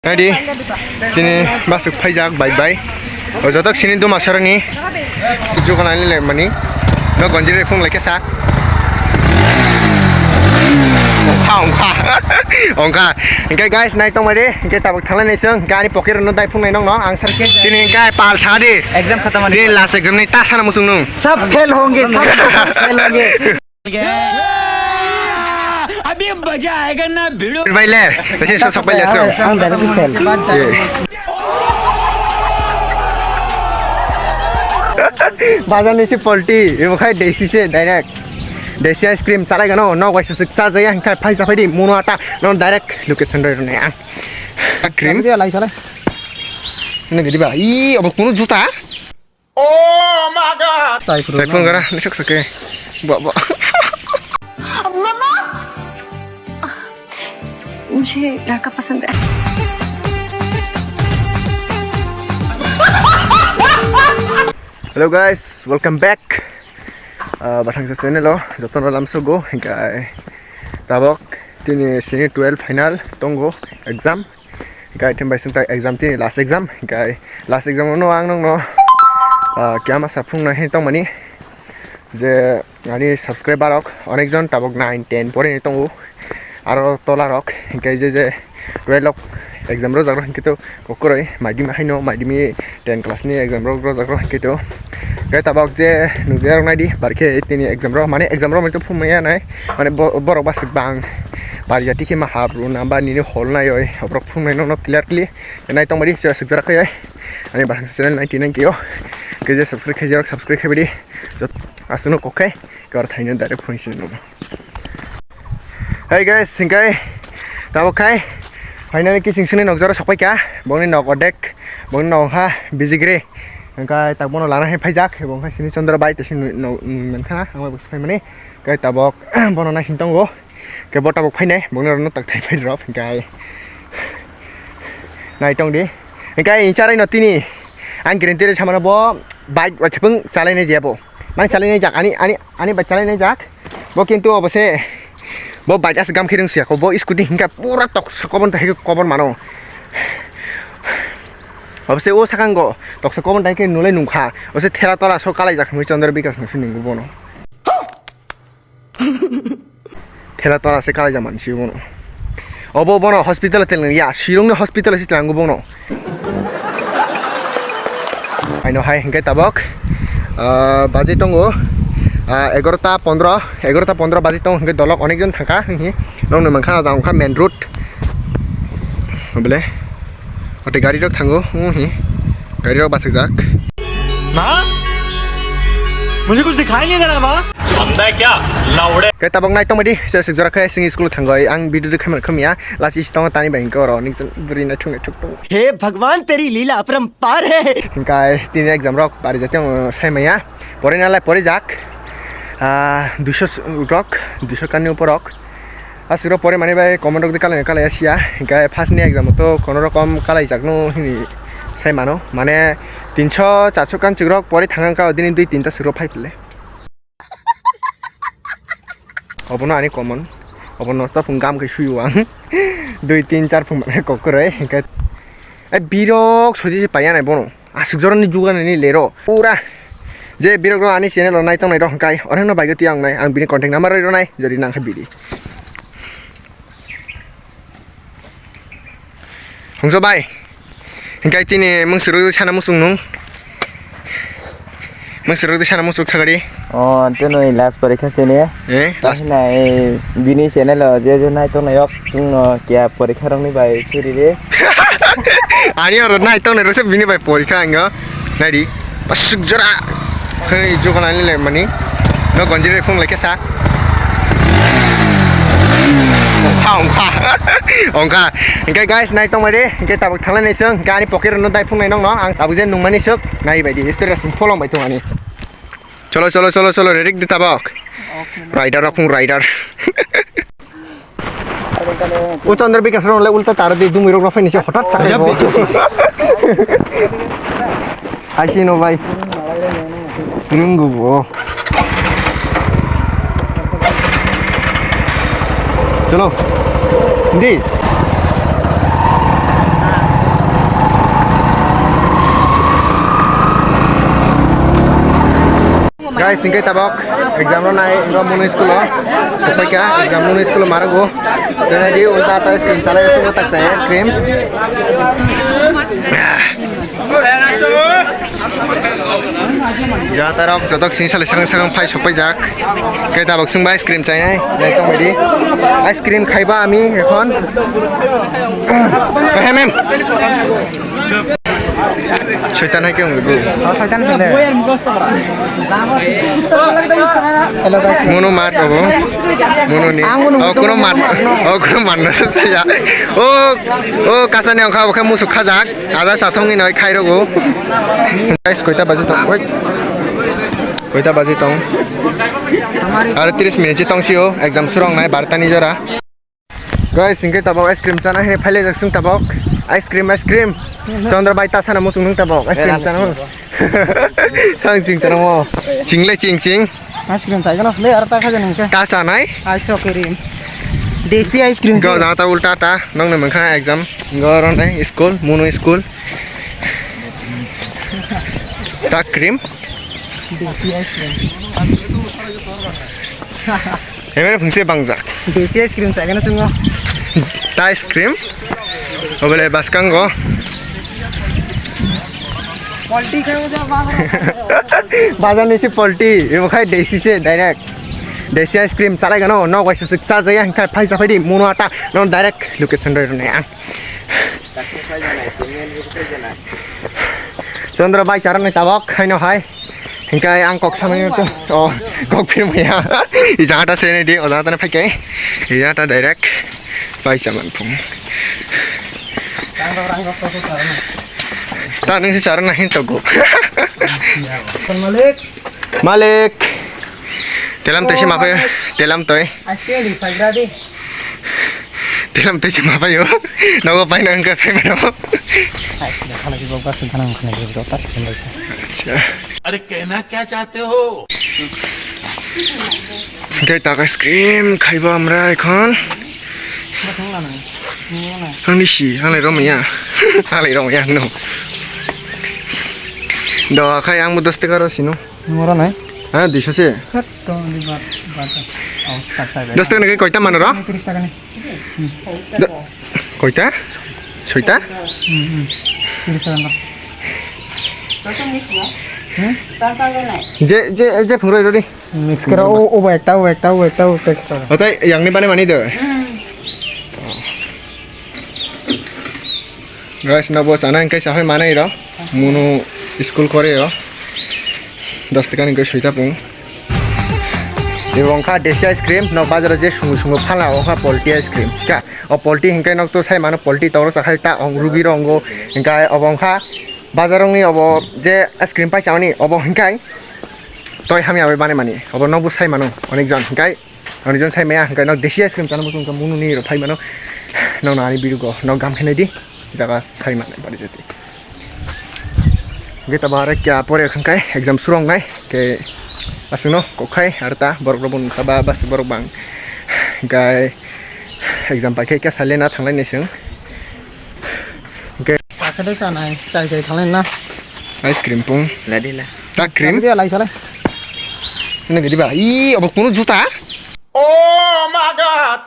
Nadi, sini masuk pajak bye-bye. Ojo tak sini tu masuk ni. Itu kan ini le mani. No konjir pun lagi sak. Ongka. Ingkai guys naik tong mari. Ingkai tabak thalan ni seng. Ingkai ni pokir no dai pun naik nong no. Angsar sini ingkai pal sadi. Exam खत्म Ini last exam ni tas sana musung nung. सब fail होंगे सब fail होंगे अभी मजा आएगा ना भिड़ो Bye le. Tadi so sampai le seng. हम direct fail Bazar ni si polti. Ibu kai desi se direct. Desi ice cream salai kan no guys siksa jaya ingkai pai sampai di mono ata no direct location dari ni ang. Cream dia lagi salah ini jadi ba. Ih, abang kuno juta. Oh my god! Saya pun gara ni sok seke. Bawa. मम्मा मुझे लड़का पसंद है Hello guys, welcome back. Batang sa channel lo, joton lam so go hingkai. Tabok tini sini 12 final tonggo exam. Hingkai tembai senta exam tini last exam hingkai last exam no ang nong no. Kya ma sapung na he tong mani. Je ani subscriber rok onekjon tabok 9 10 pore ni tongo. Aro tola rok hingkai je 12 rok exam ro jagro hingkito kokoroi maidi ma haino maidi mi 10 class ni exam ro jagro hingkito. Kaya tabak je nuzer nai di barke tini exam ro mane exam ro mito phumaya nai mane borok basik bang bari jati ke ma habru namba ni hol nai oi obrok phumai no clearly nai tong mari sejara kai ani barang channel 99 kyo ke je subscribe ke jarok subscribe ke bidi asuno kokai kar thaino direct phone sin no. Hey guys singkai tabak kai finally ki singsini nokjaro sapai ka bongni nok odek bongni nok ha bizigre Angkai tabok no lana he pajak ebong kai sini Chandra bai tesin no menkhana angbai bus phai mani kai tabok bono na sintongo ke bo tabok phai nai bongni no tak thai phai drop angkai nai tong di angkai incharai no tini ang guarantee re samana bo bike wachpung salai nai jabo mang salai nai jak ani ba salai nai jak bo kintu obose bo bike as gam khirung sia ko bo scooty hingka pura tok sakobon thai kobon mano Obse o sakango toksa komon dai ke nulai nungkha ose thera tola so kalai jak mi Chandra bikas nasi nunggu bono thera tola se kalai jaman si bono obo bono hospital tel ya shirong ne hospital si tlangu bono aino hai hingkai tabok baje tongo 11টা 15 baje tong hingkai dolok onekjon thaka hinghi nong nangkha jangkha main road bole Ote gari rok thango hi gari rok bathak jak माँ मुझे कुछ दिखाई नहीं दे रहा माँ अंधा क्या लाउडे kai tabok nai tong madi se jara khai sing school thangoi ang bidu de khamar khamia lasi stong tani bank ro nik buri na thung thuk tong हे भगवान तेरी लीला अपरंपार है kai tin exam rok bari jateng sai maya pore na lai pore jak 200 rok 200 kan upor rok asiro pore mane bai comment de kalai asia kai first ni exam to kono rokom kalai jakno hini sai mano mane 300 400 kan chigrok pore thangang ka odini 2 3 ta siro phai pile obono ani common obono sta phungam ke shuiwang 2 3 4 phung mane kokore kai birok soji paya nai bono asukjoran ni jugan ni lero pura je birok ro ani channel nai tong nai ro kai orang no baigati ang nai ang bini contact number ro nai jodi nang khabidi Hongso bai hingkai tini mungsuru sana musung nung mungsuru sana musuk sagari oh itu nih last परीक्षा से नहीं last नहीं बिनी channel जे जो नहीं तो नहीं अब क्या परीक्षा रंग नहीं भाई सूरी रे ani oro nai tong nai ro se bini bai porikha anga nai di pasuk jara khai jo kana le mani no gonjire phung leke sa Ongka hingkai guys naik tong mari hingkai tabak thalan nei seng gani pokir no dai phung nai nong no ang tabu je nungmani suk nai bai di story folong bai tong ani cholo ready di tabak rider rakung rider o Chandra bikas ro le ulta tar di dumi rok phai ni se hotat chak bo ashi no bai ringu bo chalo Hindi guys singkai tabok exam lo nai ro mono school lo sampai ka exam mono school lo marago dena di ulta ta screen chala sungo tak saya screen ja tarok jotok sing sale sang sang phai sopai jak kai tabok sung bai screen chai nai nai tong bedi ice cream khaiba ami ekhon mem শয়তান হয় কেউ গো শয়তান হলে hello guys মনো মার বাবু মনো নি কোনো মার কোনো মার না যা ও কাছানে খাও খাই মুসু খাজাক আদা সাথংই নয় খাই রগো গাইস কয়টা বাজে তো ওই কয়টা বাজে তো আর 30 মিনিট তংসিও एग्जाम सुरंग नाय 12টা नि जरा गाइस सिंगे तबक आइसक्रीम जाना है फाइले जक्सुं तबक आइसक्रीम चंद्रबाई तासाना मुसुं नों तबक आइसक्रीम जाना सांग सिंग जाना मो चिंगले चिंग आइसक्रीम चाहिए ना ले अरता खा जाने के तासा नाय आइसक्रीम देसी आइसक्रीम गो जाता उल्टा ता नों ने मंखा एग्जाम गरो नाय स्कूल मोनो स्कूल ता क्रीम देसी आइसक्रीम एमे फंसे बांगजा देसी आइसक्रीम चाहिए ना सुनो ता आइसक्रीम ओबले बासकांगो पॉलिटी खाओ जा बाजार निसे पलटी एबो खाय देसी से डायरेक्ट देसी आइसक्रीम चालायगोन न गयसो सिक्सा जाया खाय फाइसा फाइदि मोनो आटा न डायरेक्ट लोकेशन रने आं चंद्रबाई सारन ताबक खायनो हाय हिंकाय आं कक सामने तो कक फिरमया इजाटा सेने दि अजाटा फाइके इजाटा डायरेक्ट फाइसा मनफुं ता नोंसो सारन नाहि तगो मालिक तेलाम तैसे माफाय तेलाम तय आइसक्रीम दी फाइग्रा दी तेलाम तैसे माफायो नगो पाइन अंका फेमनो आइसक्रीम खाना की बाबा से खाना खाने की बात आइसक्रीम वैसे अच्छा अरे कहना क्या चाहते हो गई तक आइसक्रीम खाइबा हमरा এখন आंनि सि आंलाय रमाया नो दखाय आंबो 10 टाका रसिनो मोरा নাই হ্যাঁ 200 से 10 টাকা নাকি কয়টা মানো র 30 টাকা নি কয়টা ছয়টা 30 টাকা जे जे जे फुंगरो रेडी मिक्स करा ओ एकटा अतय यांगनि बाने मानि दे गाइस न बस आना इनके साफे माने र मुनु स्कूल करे र 10 টাকা नि गय सयता पुं এবং খা দেশি আইসক্রিম ন বাজারে যে সুঙ্গু সুঙ্গু ফালা ওখা পল্টি আইসক্রিম সিকা ও পল্টি হিংকাই নক তো সাই মানো পল্টি তর সাখাই তা অংরুগি রঙ্গ হিংকাই অবংখা बाजारंनि अब जे आइसक्रीम पाइसावनि अब हिंकाय तय हामि आबे बाने मानि अब नबु साइ मानो अनेक जन हिंकाय अनेक जन साइ माया हिंकाय नक देसी आइसक्रीम जानो बुंका मुनुनि र फाइ मानो न नानि बिरुको न गाम खेनै दि जागा साइ माने बारि जति गे तबारे क्या परे खंकाय एग्जाम सुरंनाय के असनो कोखाय आरता बरबन खाबा बास बरबां गाय एग्जाम पाइखे क्या सालेना थांलायनोसों आखिर जानाय जाय थांलाय ना आइसक्रीम पुं लादिला ता क्रीम दे लाइ सालाय ने गदिबा इ अब कुनु जुता Oh my God!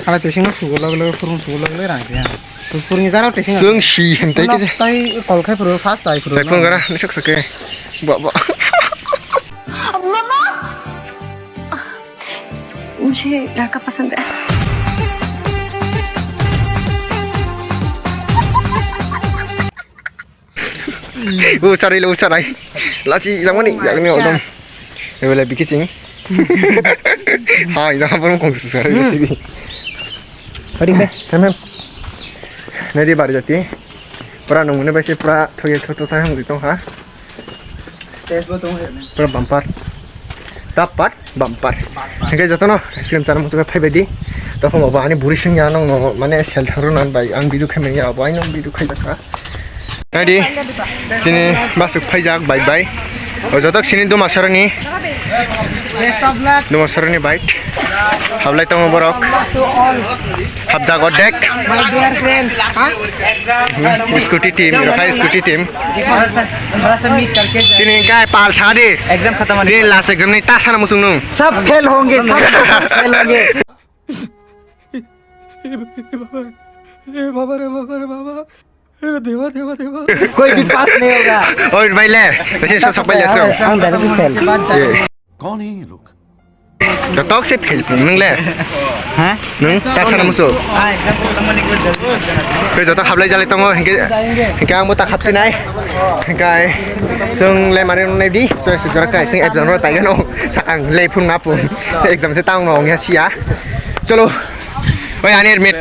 आला टेसिंग सुगो लगले फुरुं सुगो लगले रांगे तो फुरुं जाना टेसिंग जों सि हेमताय के ताई कल खाय फुरु फास्ट ताई फुरु जायफोन गरा नसक सके बा मम्मा मुझे लड़का पसंद है उचाराय लासि लांमानि यागनि एकदम एबेले बिकिसिं हाय जाहाबन कंसु सर बेसिबि अरे बे थाम नेदि बारि जाति पुरा नमुने बायसे पुरा थय थथ थाय हम दितो हा टेस्ट बो दं पुरा बम्पर तापाट बम्पर हेगे जतनो आइसक्रीम जानो मुजुगा फाइबादि तखम अब आनि बुरिसिं या नंग माने सेल थांरो नान बाय आं बिदु खायमें या बाय नंग Bidu खायजाका Ready? Sini masuk pajak bye-bye. Jotok sini dua masarani bite. Hablai tong borok. Habja godek. Scooty team, rokai scooty team. Tini काय पाल सादे एग्जाम खत्म ini last exam nih tas sana musuh nung. सब fail होंगे सब fail होंगे कोई भी पास नहीं होगा Oh, baik le. Tadi saya sok baik so. हम डायरेक्ट फेल कौन है ये लोग Jotok sih fail pun nung le. हैं Nung tas sana musuh. Exam खत्म होने के बाद Kau jotok hablai jali tongo hingga ang muta kapsi nai. Hingga sung le mari nung di. So sejauh kai sing exam nol tayo no. Sakang le pun ngapun. Exam saya tahu nong ya sia. Chalo. Oh ya nih mit.